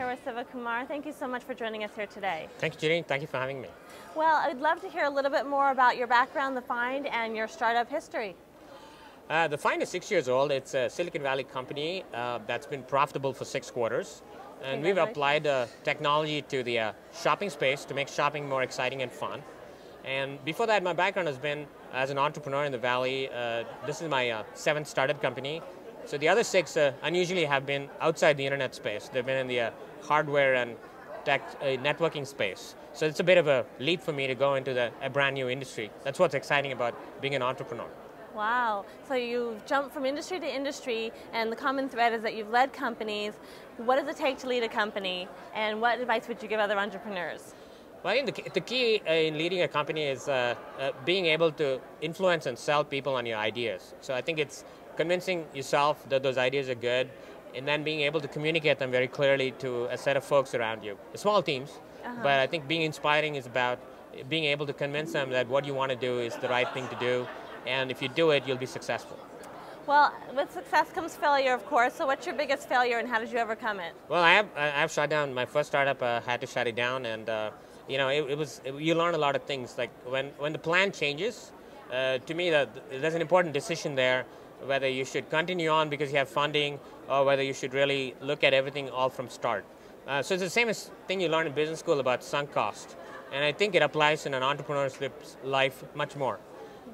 here with Siva Kumar. Thank you so much for joining us here today. Thank you, Judy. Thank you for having me. Well, I'd love to hear a little bit more about your background, TheFind, and your startup history. TheFind is 6 years old. It's a Silicon Valley company that's been profitable for 6 quarters. And we've applied technology to the shopping space to make shopping more exciting and fun. And before that, my background has been as an entrepreneur in the Valley. This is my 7th startup company. So the other 6 unusually have been outside the internet space. They've been in the hardware and tech networking space. So it's a bit of a leap for me to go into a brand new industry. That's what's exciting about being an entrepreneur. Wow, so you've jumped from industry to industry, and the common thread is that you've led companies. What does it take to lead a company, and what advice would you give other entrepreneurs? Well, I think the key in leading a company is being able to influence and sell people on your ideas. So I think it's convincing yourself that those ideas are good, and then being able to communicate them very clearly to a set of folks around you. Small teams, but I think being inspiring is about being able to convince them that what you want to do is the right thing to do, and if you do it, you'll be successful. Well, with success comes failure, of course. So what's your biggest failure, and how did you overcome it? Well, I've shut down my first startup. Had to shut it down, and you learn a lot of things. Like when the plan changes, to me, there's an important decision there, whether you should continue on because you have funding, or whether you should really look at everything all from start. So it's the same thing you learn in business school about sunk cost, and I think it applies in an entrepreneur's life much more.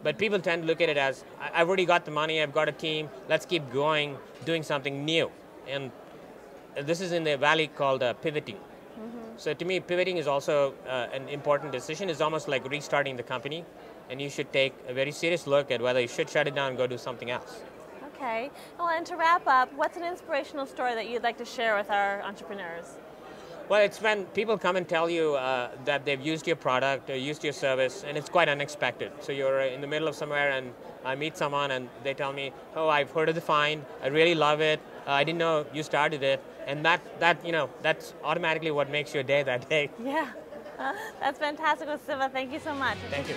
But people tend to look at it as, I've already got the money, I've got a team, let's keep going, doing something new. And this is in the Valley called pivoting. So to me, pivoting is also an important decision. It's almost like restarting the company, and you should take a very serious look at whether you should shut it down and go do something else. Okay. Well, and to wrap up, what's an inspirational story that you'd like to share with our entrepreneurs? Well, it's when people come and tell you that they've used your product or used your service, and it's quite unexpected. So you're in the middle of somewhere, and I meet someone, and they tell me, "Oh, I've heard of TheFind. I really love it. I didn't know you started it," and that's automatically what makes your day that day. Yeah, that's fantastic, Siva. Thank you so much. Thank you.